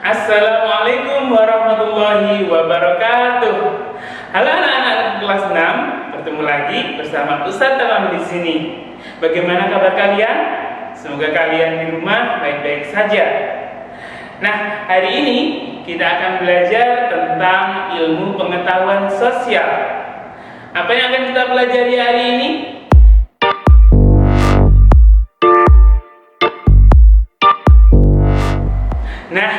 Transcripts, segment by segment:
Assalamualaikum warahmatullahi wabarakatuh. Halo anak-anak kelas 6, bertemu lagi bersama Ustadz Tamam di sini. Bagaimana kabar kalian? Semoga kalian di rumah baik-baik saja. Nah, hari ini kita akan belajar tentang ilmu pengetahuan sosial. Apa yang akan kita pelajari hari ini? Nah,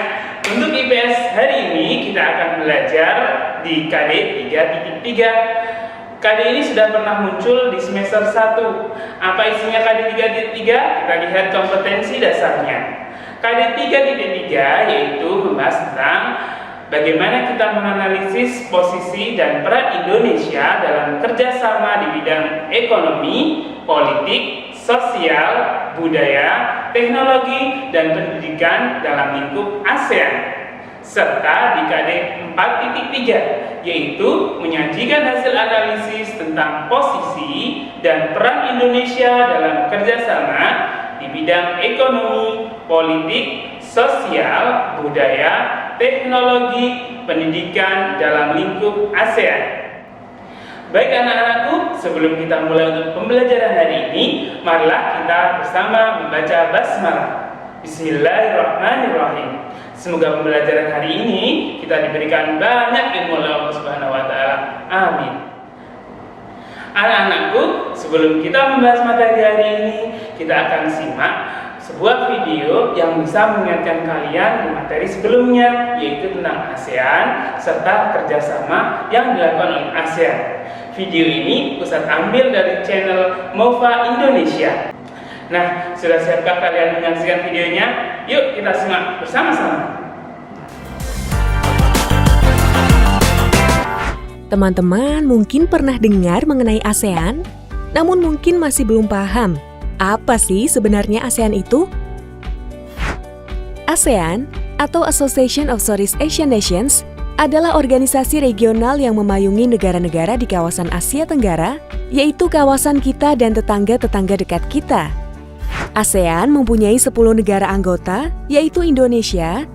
untuk IPS hari ini kita akan belajar di KD 3.3. KD ini sudah pernah muncul di semester 1. Apa isinya KD 3.3? Kita lihat kompetensi dasarnya. KD 3.3 yaitu membahas tentang bagaimana kita menganalisis posisi dan peran Indonesia dalam kerjasama di bidang ekonomi, politik, sosial, budaya, teknologi, dan pendidikan dalam lingkup ASEAN. Serta di KD 4.3 yaitu menyajikan hasil analisis tentang posisi dan peran Indonesia dalam kerjasama di bidang ekonomi, politik, sosial, budaya, teknologi, pendidikan dalam lingkup ASEAN. Baik anak-anakku, sebelum kita mulai untuk pembelajaran hari ini, marilah kita bersama membaca basmalah. Bismillahirrahmanirrahim. Semoga pembelajaran hari ini kita diberikan banyak ilmu oleh Allah Subhanahu wa taala. Amin. Anak-anakku, sebelum kita membahas materi hari ini, kita akan simak sebuah video yang bisa mengingatkan kalian di materi sebelumnya, yaitu tentang ASEAN serta kerjasama yang dilakukan oleh ASEAN. Video ini Ustadz ambil dari channel MOFA Indonesia. Nah, sudah siapkah kalian menyaksikan videonya? Yuk kita simak bersama-sama. Teman-teman mungkin pernah dengar mengenai ASEAN, namun mungkin masih belum paham apa sih sebenarnya ASEAN itu? ASEAN atau Association of Southeast Asian Nations adalah organisasi regional yang memayungi negara-negara di kawasan Asia Tenggara, yaitu kawasan kita dan tetangga-tetangga dekat kita. ASEAN mempunyai 10 negara anggota, yaitu Indonesia,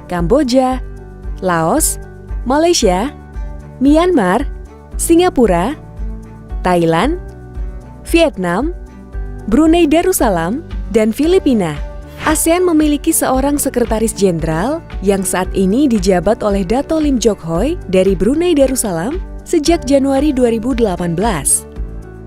Kamboja, Laos, Malaysia, Myanmar, Singapura, Thailand, Vietnam, Brunei Darussalam, dan Filipina. ASEAN memiliki seorang sekretaris jenderal yang saat ini dijabat oleh Dato Lim Jock Hoi dari Brunei Darussalam sejak Januari 2018.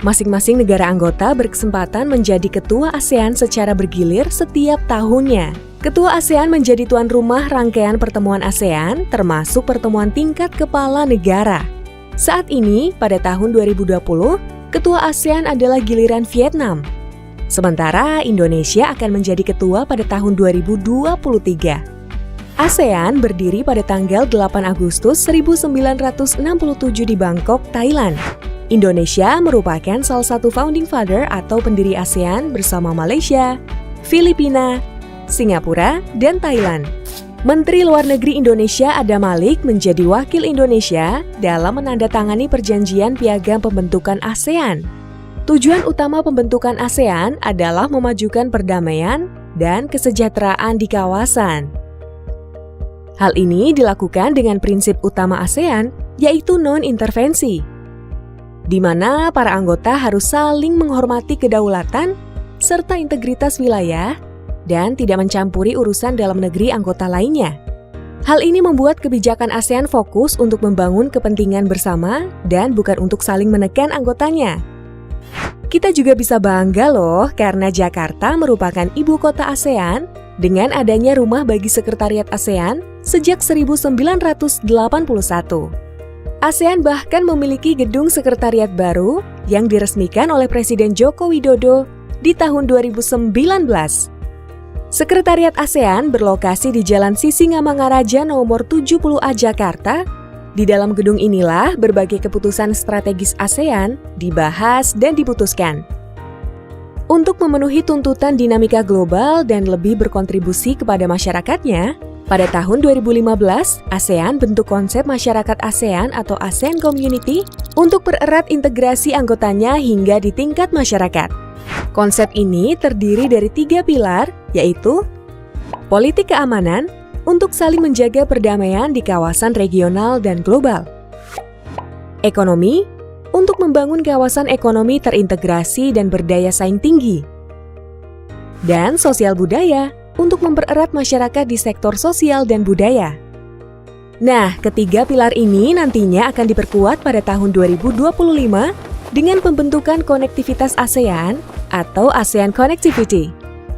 Masing-masing negara anggota berkesempatan menjadi ketua ASEAN secara bergilir setiap tahunnya. Ketua ASEAN menjadi tuan rumah rangkaian pertemuan ASEAN termasuk pertemuan tingkat kepala negara. Saat ini, pada tahun 2020, ketua ASEAN adalah giliran Vietnam. Sementara Indonesia akan menjadi ketua pada tahun 2023. ASEAN berdiri pada tanggal 8 Agustus 1967 di Bangkok, Thailand. Indonesia merupakan salah satu founding father atau pendiri ASEAN bersama Malaysia, Filipina, Singapura, dan Thailand. Menteri Luar Negeri Indonesia Adam Malik menjadi wakil Indonesia dalam menandatangani perjanjian piagam pembentukan ASEAN. Tujuan utama pembentukan ASEAN adalah memajukan perdamaian dan kesejahteraan di kawasan. Hal ini dilakukan dengan prinsip utama ASEAN, yaitu non-intervensi, di mana para anggota harus saling menghormati kedaulatan serta integritas wilayah dan tidak mencampuri urusan dalam negeri anggota lainnya. Hal ini membuat kebijakan ASEAN fokus untuk membangun kepentingan bersama dan bukan untuk saling menekan anggotanya. Kita juga bisa bangga loh karena Jakarta merupakan ibu kota ASEAN dengan adanya rumah bagi sekretariat ASEAN sejak 1981. ASEAN bahkan memiliki gedung sekretariat baru yang diresmikan oleh Presiden Joko Widodo di tahun 2019. Sekretariat ASEAN berlokasi di Jalan Sisingamangaraja nomor 70A Jakarta. Di dalam gedung inilah berbagai keputusan strategis ASEAN dibahas dan diputuskan. Untuk memenuhi tuntutan dinamika global dan lebih berkontribusi kepada masyarakatnya, Pada tahun 2015, ASEAN bentuk konsep masyarakat ASEAN atau ASEAN Community untuk pererat integrasi anggotanya hingga di tingkat masyarakat. Konsep ini terdiri dari 3 pilar, yaitu politik keamanan untuk saling menjaga perdamaian di kawasan regional dan global, ekonomi untuk membangun kawasan ekonomi terintegrasi dan berdaya saing tinggi, dan sosial budaya untuk mempererat masyarakat di sektor sosial dan budaya. Nah, ketiga pilar ini nantinya akan diperkuat pada tahun 2025 dengan pembentukan konektivitas ASEAN atau ASEAN Connectivity,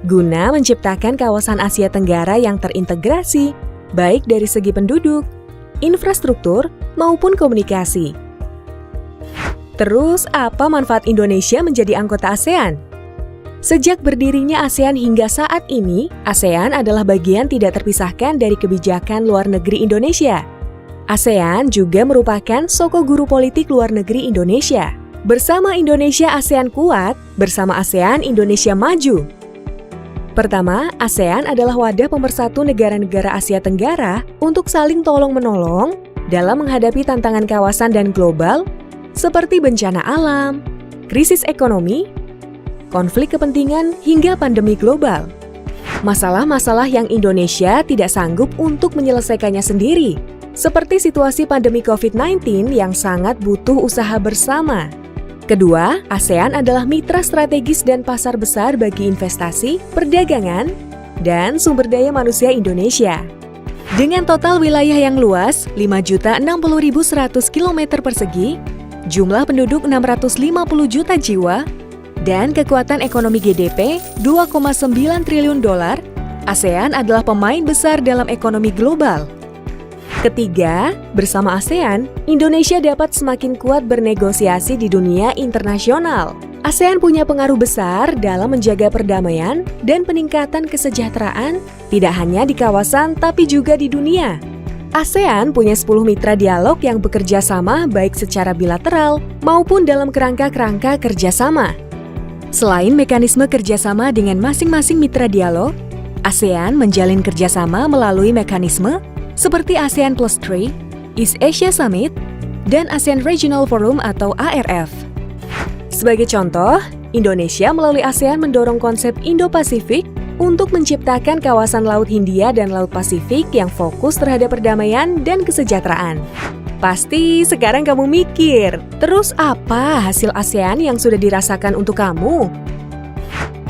guna menciptakan kawasan Asia Tenggara yang terintegrasi, baik dari segi penduduk, infrastruktur, maupun komunikasi. Terus, apa manfaat Indonesia menjadi anggota ASEAN? Sejak berdirinya ASEAN hingga saat ini, ASEAN adalah bagian tidak terpisahkan dari kebijakan luar negeri Indonesia. ASEAN juga merupakan soko guru politik luar negeri Indonesia. Bersama Indonesia ASEAN kuat, bersama ASEAN Indonesia maju. Pertama, ASEAN adalah wadah pemersatu negara-negara Asia Tenggara untuk saling tolong-menolong dalam menghadapi tantangan kawasan dan global seperti bencana alam, krisis ekonomi, konflik kepentingan, hingga pandemi global. Masalah-masalah yang Indonesia tidak sanggup untuk menyelesaikannya sendiri, seperti situasi pandemi COVID-19 yang sangat butuh usaha bersama. Kedua, ASEAN adalah mitra strategis dan pasar besar bagi investasi, perdagangan, dan sumber daya manusia Indonesia. Dengan total wilayah yang luas, 5.060.100 km persegi, jumlah penduduk 650 juta jiwa, dan kekuatan ekonomi GDP 2,9 triliun dolar, ASEAN adalah pemain besar dalam ekonomi global. Ketiga, bersama ASEAN, Indonesia dapat semakin kuat bernegosiasi di dunia internasional. ASEAN punya pengaruh besar dalam menjaga perdamaian dan peningkatan kesejahteraan, tidak hanya di kawasan tapi juga di dunia. ASEAN punya 10 mitra dialog yang bekerja sama baik secara bilateral maupun dalam kerangka-kerangka kerjasama. Selain mekanisme kerjasama dengan masing-masing mitra dialog, ASEAN menjalin kerjasama melalui mekanisme seperti ASEAN Plus 3, East Asia Summit, dan ASEAN Regional Forum atau ARF. Sebagai contoh, Indonesia melalui ASEAN mendorong konsep Indo-Pasifik untuk menciptakan kawasan Laut Hindia dan Laut Pasifik yang fokus terhadap perdamaian dan kesejahteraan. Pasti sekarang kamu mikir, terus apa hasil ASEAN yang sudah dirasakan untuk kamu?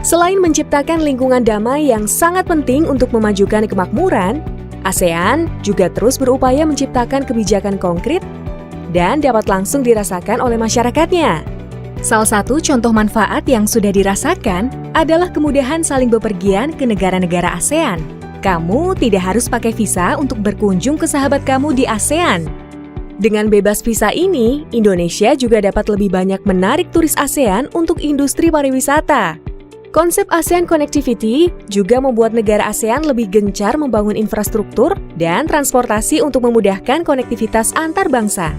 Selain menciptakan lingkungan damai yang sangat penting untuk memajukan kemakmuran, ASEAN juga terus berupaya menciptakan kebijakan konkret dan dapat langsung dirasakan oleh masyarakatnya. Salah satu contoh manfaat yang sudah dirasakan adalah kemudahan saling bepergian ke negara-negara ASEAN. Kamu tidak harus pakai visa untuk berkunjung ke sahabat kamu di ASEAN. Dengan bebas visa ini, Indonesia juga dapat lebih banyak menarik turis ASEAN untuk industri pariwisata. Konsep ASEAN Connectivity juga membuat negara ASEAN lebih gencar membangun infrastruktur dan transportasi untuk memudahkan konektivitas antar bangsa.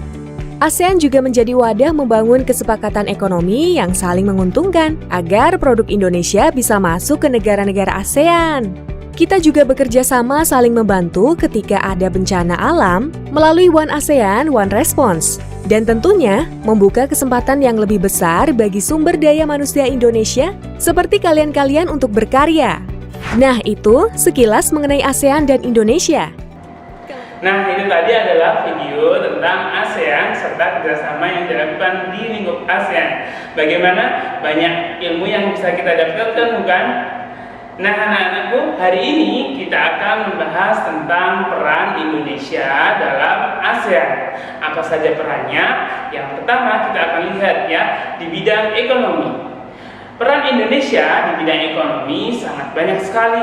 ASEAN juga menjadi wadah membangun kesepakatan ekonomi yang saling menguntungkan agar produk Indonesia bisa masuk ke negara-negara ASEAN. Kita juga bekerja sama saling membantu ketika ada bencana alam melalui One ASEAN, One Response. Dan tentunya membuka kesempatan yang lebih besar bagi sumber daya manusia Indonesia seperti kalian-kalian untuk berkarya. Nah, itu sekilas mengenai ASEAN dan Indonesia. Nah, itu tadi adalah video tentang ASEAN serta kerjasama yang dilakukan di lingkup ASEAN. Bagaimana banyak ilmu yang bisa kita dapatkan, bukan? Nah, anak-anakku, hari ini kita akan membahas tentang peran Indonesia dalam ASEAN. Apa saja perannya? Yang pertama kita akan lihat ya, di bidang ekonomi. Peran Indonesia di bidang ekonomi sangat banyak sekali.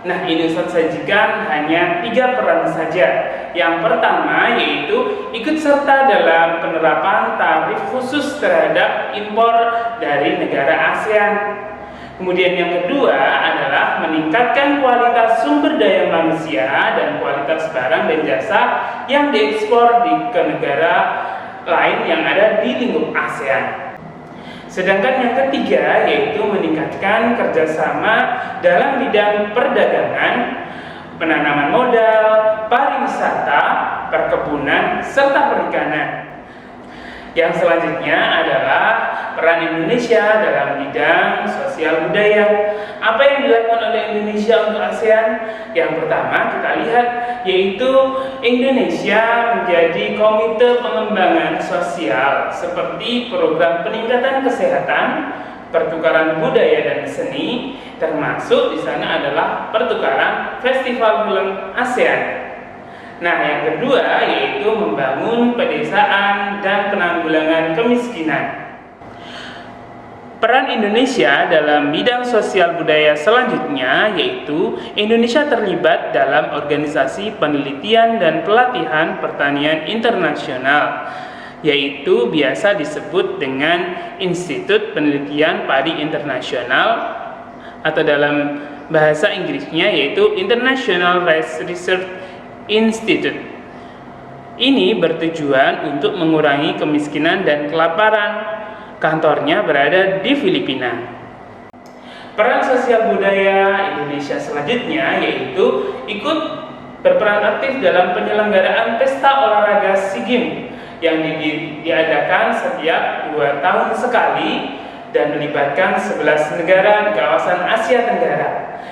Nah, ini Ustaz sajikan hanya 3 peran saja. Yang pertama yaitu ikut serta dalam penerapan tarif khusus terhadap impor dari negara ASEAN. Kemudian yang kedua adalah meningkatkan kualitas sumber daya manusia dan kualitas barang dan jasa yang diekspor ke negara lain yang ada di lingkup ASEAN. Sedangkan yang ketiga yaitu meningkatkan kerjasama dalam bidang perdagangan penanaman modal, pariwisata, perkebunan, serta perikanan. Yang selanjutnya adalah peran Indonesia dalam bidang sosial budaya. Apa yang dilakukan oleh Indonesia untuk ASEAN? Yang pertama kita lihat yaitu Indonesia menjadi komite pengembangan sosial seperti program peningkatan kesehatan, pertukaran budaya dan seni, termasuk di sana adalah pertukaran festival film ASEAN. Nah, yang kedua yaitu membangun pedesaan dan penanggulangan kemiskinan. Peran Indonesia dalam bidang sosial budaya selanjutnya yaitu Indonesia terlibat dalam organisasi penelitian dan pelatihan pertanian internasional, yaitu biasa disebut dengan Institut Penelitian Padi Internasional atau dalam bahasa Inggrisnya yaitu International Rice Research Institute. Ini bertujuan untuk mengurangi kemiskinan dan kelaparan. Kantornya berada di Filipina. Peran sosial budaya Indonesia selanjutnya yaitu ikut berperan aktif dalam penyelenggaraan pesta olahraga SEA Games yang diadakan setiap 2 tahun sekali dan melibatkan 11 negara di kawasan Asia Tenggara.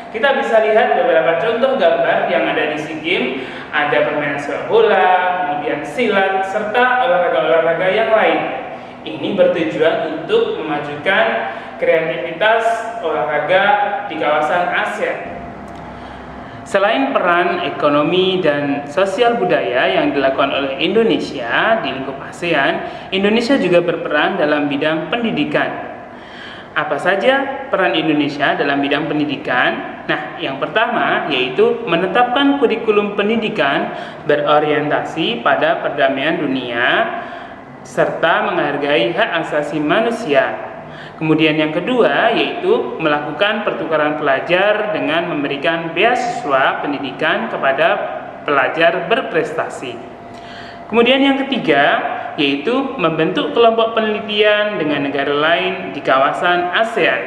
Kita bisa lihat beberapa contoh gambar yang ada di SEA Games, ada permainan sepak bola, kemudian silat, serta olahraga-olahraga yang lain. Ini bertujuan untuk memajukan kreativitas olahraga di kawasan ASEAN. Selain peran ekonomi dan sosial budaya yang dilakukan oleh Indonesia di lingkup ASEAN, Indonesia juga berperan dalam bidang pendidikan. Apa saja peran Indonesia dalam bidang pendidikan? Nah, yang pertama yaitu menetapkan kurikulum pendidikan berorientasi pada perdamaian dunia serta menghargai hak asasi manusia. Kemudian yang kedua yaitu melakukan pertukaran pelajar dengan memberikan beasiswa pendidikan kepada pelajar berprestasi. Kemudian yang ketiga yaitu membentuk kelompok penelitian dengan negara lain di kawasan ASEAN.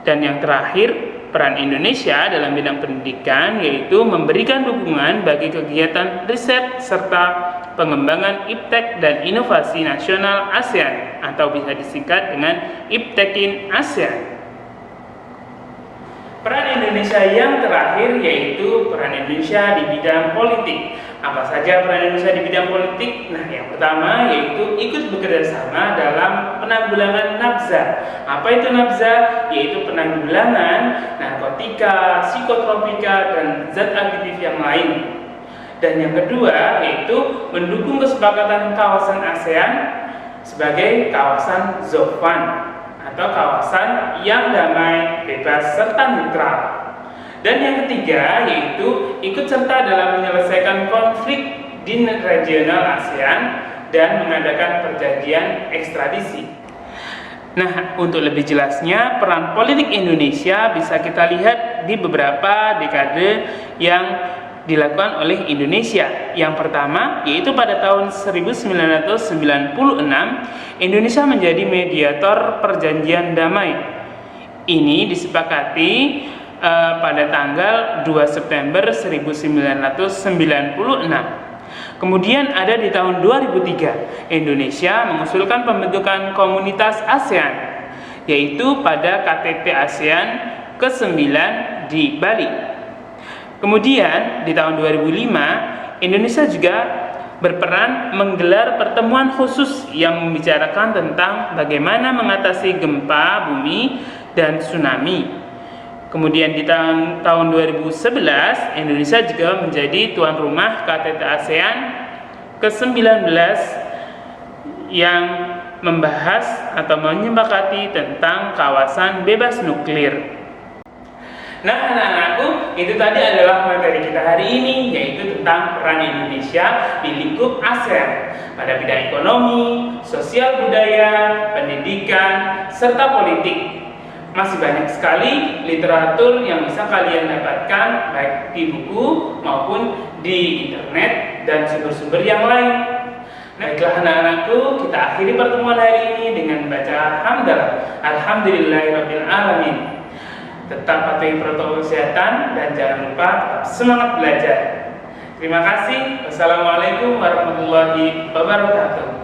Dan yang terakhir, peran Indonesia dalam bidang pendidikan yaitu memberikan dukungan bagi kegiatan riset serta pengembangan iptek dan inovasi nasional ASEAN atau bisa disingkat dengan Iptekin ASEAN. Peran Indonesia yang terakhir yaitu peran Indonesia di bidang politik. Apa saja peran Indonesia di bidang politik? Nah, yang pertama yaitu ikut bekerja sama dalam penanggulangan nafza. Apa itu nafza? Yaitu penanggulangan narkotika, psikotropika, dan zat aditif yang lain. Dan yang kedua yaitu mendukung kesepakatan kawasan ASEAN sebagai kawasan ZOFAN atau kawasan yang damai, bebas, serta netral. Dan yang ketiga yaitu ikut serta dalam menyelesaikan konflik di regional ASEAN dan mengadakan perjanjian ekstradisi. Nah, untuk lebih jelasnya peran politik Indonesia bisa kita lihat di beberapa dekade yang dilakukan oleh Indonesia. Yang pertama yaitu pada tahun 1996 Indonesia menjadi mediator perjanjian damai. Ini disepakati pada tanggal 2 September 1996. Kemudian ada di tahun 2003 Indonesia mengusulkan pembentukan komunitas ASEAN, yaitu pada KTT ASEAN ke-9 di Bali. Kemudian di tahun 2005 Indonesia juga berperan menggelar pertemuan khusus yang membicarakan tentang bagaimana mengatasi gempa bumi dan tsunami. Kemudian di tahun 2011 Indonesia juga menjadi tuan rumah KTT ASEAN ke-19 yang membahas atau menyepakati tentang kawasan bebas nuklir. Nah, anak-anakku, itu tadi adalah materi kita hari ini, yaitu tentang peran Indonesia di lingkup ASEAN pada bidang ekonomi, sosial budaya, pendidikan, serta politik. Masih banyak sekali literatur yang bisa kalian dapatkan baik di buku maupun di internet dan sumber-sumber yang lain. Baiklah anak-anakku, kita akhiri pertemuan hari ini dengan baca hamdalah. Alhamdulillahirabbil alamin. tetap patuhi protokol kesehatan, dan jangan lupa tetap semangat belajar. Terima kasih. Wassalamualaikum warahmatullahi wabarakatuh.